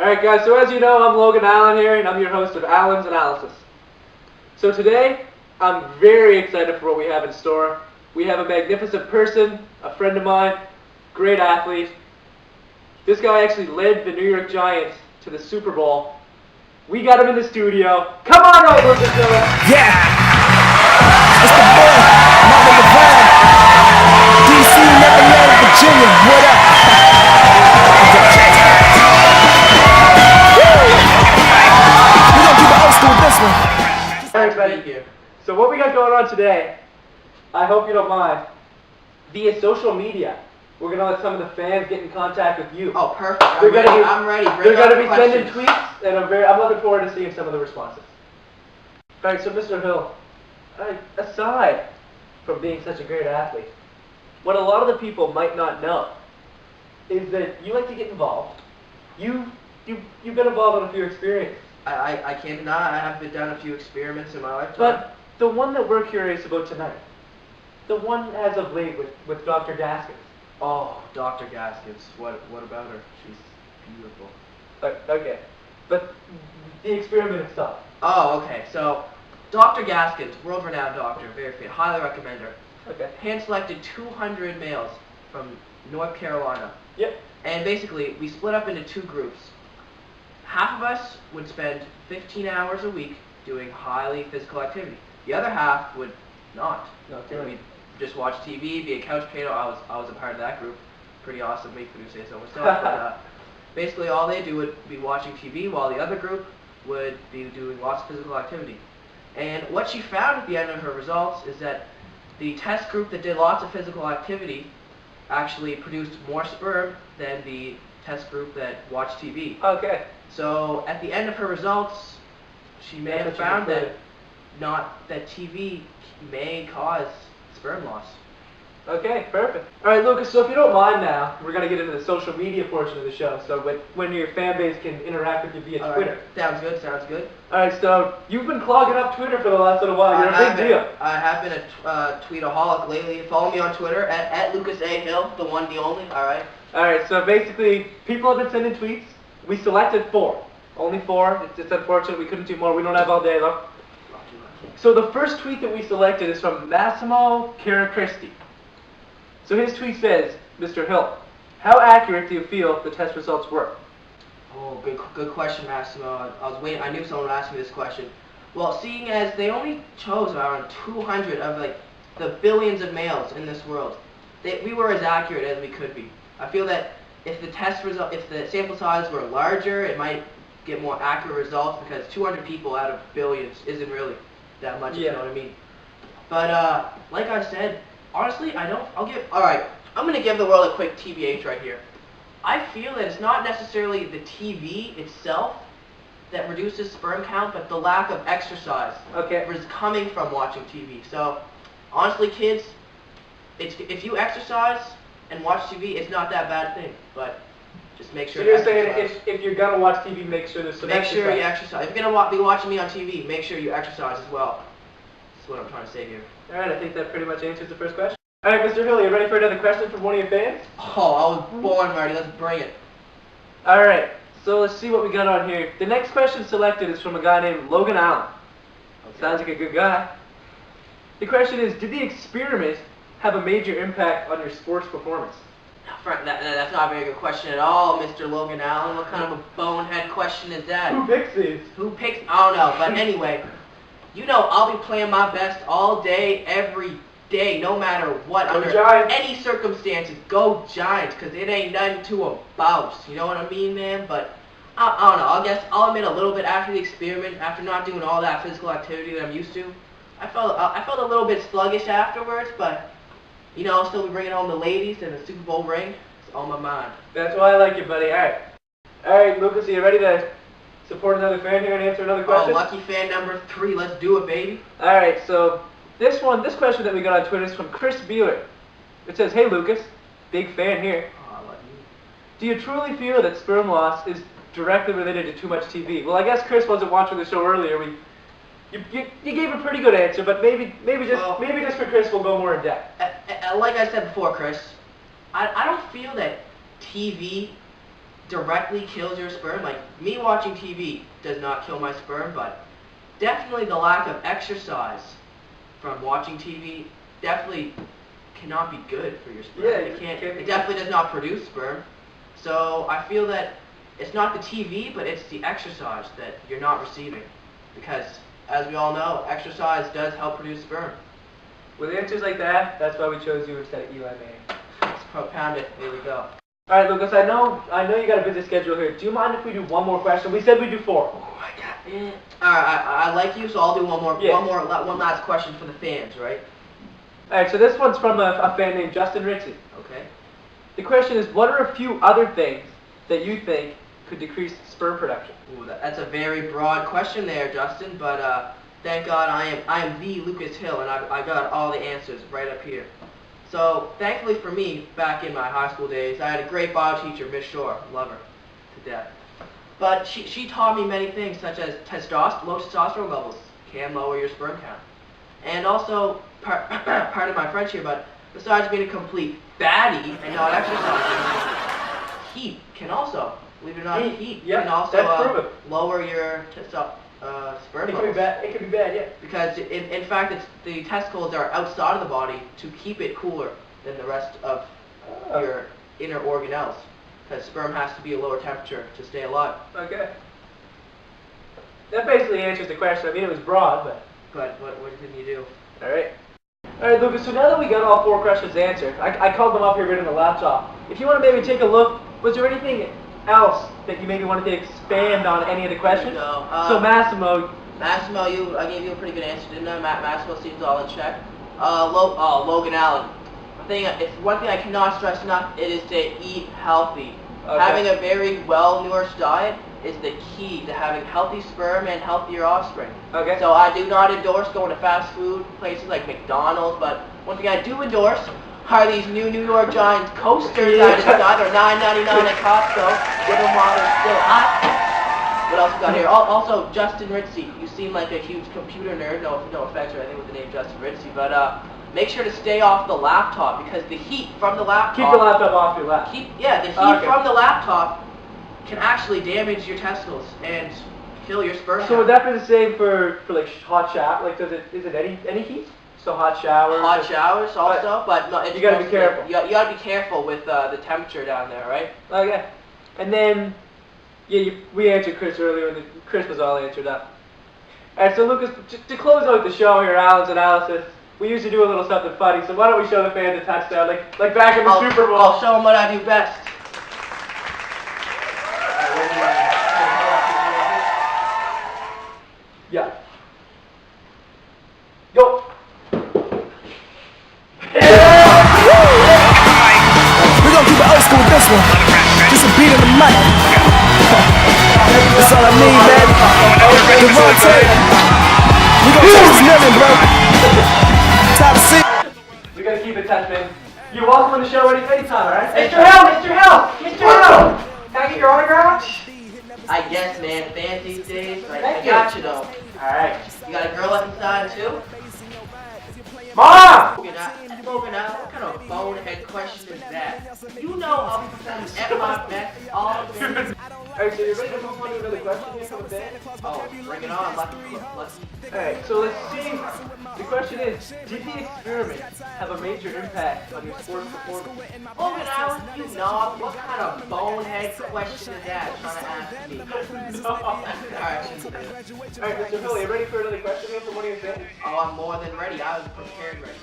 Alright guys, so as you know, I'm Logan Allen here, and I'm your host of Allen's Analysis. So today, I'm very excited for what we have in store. We have a magnificent person, a friend of mine, great athlete. This guy actually led the New York Giants to the Super Bowl. We got him in the studio. Come on over, Lucas. Yeah! It's the boy, Mama Divine. DC, Neverland, Virginia, what up? We're gonna do the old school with this one. Alright, so what we got going on today, I hope you don't mind, via social media. We're going to let some of the fans get in contact with you. Oh, perfect. I'm ready. They're going to be sending tweets, and I'm looking forward to seeing some of the responses. Alright, so Mr. Hill, aside from being such a great athlete, what a lot of the people might not know is that you like to get involved. You've been involved in a few experiences. I can't deny I have been done a few experiments in my lifetime. But the one that we're curious about tonight, the one as of late with Dr. Gaskins. Oh, Dr. Gaskins. What about her? She's beautiful. Okay, but the experiment itself. Oh, okay. So, Dr. Gaskins, world-renowned doctor, very fit, highly recommend her. Okay. Hand-selected 200 males from North Carolina. Yep. And basically, we split up into two groups. Half of us would spend 15 hours a week doing highly physical activity. The other half would not. Okay. We'd just watch TV, be a couch potato. I was a part of that group. Pretty awesome week, if you say so myself. But basically, all they do would be watching TV, while the other group would be doing lots of physical activity. And what she found at the end of her results is that the test group that did lots of physical activity actually produced more sperm than the test group that watched TV. Okay. So at the end of her results, she may have found that TV may cause sperm loss. Okay, perfect. Alright, Lucas, so if you don't mind now, we're going to get into the social media portion of the show, so when your fan base can interact with you via Twitter. Sounds good, sounds good. Alright, so you've been clogging up Twitter for the last little while. You're a big deal. I have been a tweetaholic lately. Follow me on Twitter at Lucas A. Hill, the one, the only, alright? Alright, so basically, people have been sending tweets. We selected 4. Only 4. It's unfortunate we couldn't do more. We don't have all day, though. So the first tweet that we selected is from Massimo Caracristi. So his tweet says, Mr. Hill, how accurate do you feel the test results were? Oh, good question, Massimo. I was waiting. I knew someone would ask me this question. Well, seeing as they only chose around 200 of the billions of males in this world, we were as accurate as we could be. I feel that if the sample size were larger, it might get more accurate results, because 200 people out of billions isn't really that much, if you know what I mean. But like I said, honestly, alright, I'm going to give the world a quick TBH right here. I feel that it's not necessarily the TV itself that reduces sperm count, but the lack of exercise is coming from watching TV. So, honestly, kids, if you exercise and watch TV, it's not that bad thing, but just make sure. So you're saying if you're gonna watch TV, make sure there's some exercise. Make sure you exercise. If you're gonna be watching me on TV, make sure you exercise as well. That's what I'm trying to say here. All right, I think that pretty much answers the first question. All right, Mr. Hill, you ready for another question from one of your fans? Oh, I was born ready. Let's bring it. All right, so let's see what we got on here. The next question selected is from a guy named Logan Allen. Sounds like a good guy. The question is, did the experiment have a major impact on your sports performance? Frank, that's not a very good question at all, Mr. Logan Allen. What kind of a bonehead question is that? Who picks these? I don't know, but anyway, you know I'll be playing my best all day, every day, no matter what, under any circumstances. Go Giants, because it ain't nothing to a boast, you know what I mean, man? But I don't know, I guess I'll admit a little bit after the experiment, after not doing all that physical activity that I'm used to, I felt a little bit sluggish afterwards, but you know, I'll still be bringing home the ladies and the Super Bowl ring. It's on my mind. That's why I like you, buddy. All right, Lucas, are you ready to support another fan here and answer another question? Oh, lucky fan number 3. Let's do it, baby. All right, so this question that we got on Twitter is from Chris Beeler. It says, "Hey Lucas, big fan here. Oh, I love you. Do you truly feel that sperm loss is directly related to too much TV?" Well, I guess Chris wasn't watching the show earlier. You gave a pretty good answer, but maybe just for Chris, we'll go more in depth. Like I said before, Chris, I don't feel that TV directly kills your sperm. Like, me watching TV does not kill my sperm, but definitely the lack of exercise from watching TV definitely cannot be good for your sperm. Yeah, it definitely does not produce sperm. So I feel that it's not the TV, but it's the exercise that you're not receiving. Because, as we all know, exercise does help produce sperm. With answers like that, that's why we chose you instead of Eli Manning. Let's propound it. Here we go. Alright, Lucas, I know you got a busy schedule here. Do you mind if we do one more question? We said we'd do 4. Oh my god. Alright, I like you, so I'll do one last question for the fans, right? Alright, so this one's from a fan named Justin Ritcey. Okay. The question is, what are a few other things that you think could decrease sperm production? Ooh, that's a very broad question there, Justin, but thank God I am the Lucas Hill, and I got all the answers right up here. So, thankfully for me, back in my high school days, I had a great bio teacher, Miss Shore. Love her to death. But she taught me many things, such as low testosterone levels can lower your sperm count. And also, pardon my French here, but besides being a complete baddie and not exercising, heat can also, believe it or not, heat can also lower your sperm levels. It could be bad, yeah. Because in fact, the testicles are outside of the body to keep it cooler than the rest of your inner organelles. Because sperm has to be a lower temperature to stay alive. Okay. That basically answers the question. I mean, it was broad, but... But what can you do? Alright. Alright, Lucas, so now that we got all 4 questions answered, I called them up here right on the laptop. If you want to maybe take a look, was there anything else that you maybe wanted to expand on any of the questions? No. So Massimo, I gave you a pretty good answer, didn't I? Massimo seems all in check. Logan Allen. One thing I cannot stress enough, it is to eat healthy. Okay. Having a very well-nourished diet is the key to having healthy sperm and healthier offspring. Okay. So I do not endorse going to fast food places like McDonald's, but one thing I do endorse are these new New York Giants coasters I decided are $9.99 at Costco. Get them while they're still hot. What else we got here? Also, Justin Ritcey. You seem like a huge computer nerd. No offense or anything with the name Justin Ritcey, but make sure to stay off the laptop because the heat from the laptop. Keep the laptop off your lap. The heat from the laptop can actually damage your testicles and kill your sperm. So would that be the same for like hot shower? Like, is it any heat? So hot showers. Hot showers also, but no. You gotta be careful. You gotta be careful with the temperature down there, right? Okay. And then, yeah, we answered Chris earlier, and Chris was all answered up. Alright, so Lucas, to close out the show here, Alan's analysis, we usually do a little something funny, so why don't we show the fans a touchdown, like back in the Super Bowl. I'll show them what I do best. Yeah. Go. We're gonna keep it old school with this one. Just a beat on the mic. That's all I need, man. Devontae. We gonna take this million, bro. Top seat. We gotta keep it touch, man. You're welcome on the show anytime, alright? Mr. Hill! Can I get your autograph? I guess, man. Fans these days. I got you, though. Alright. You got a girl up inside, too? Mom! Logan, what kind of bonehead question is that? You know I'll perform at my best all day. Alright, so you're ready to move on to another question here from the band? Oh, bring it on. Let's. Alright, so let's see. The question is, did the experiment have a major impact on your sports performance? Logan, you know what kind of bonehead question is that trying to ask me? Alright, Mr. Hill, are you ready for another question here from one of your fans? Oh, I'm more than ready. I was prepared ready.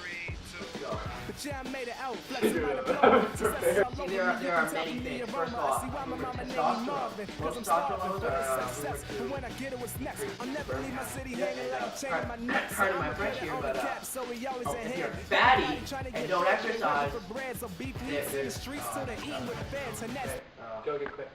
Let's go. See, there are many things. First of all, testosterone. Most testosterone levels are pardon my French here, but if you're fatty and don't exercise, Go get quick.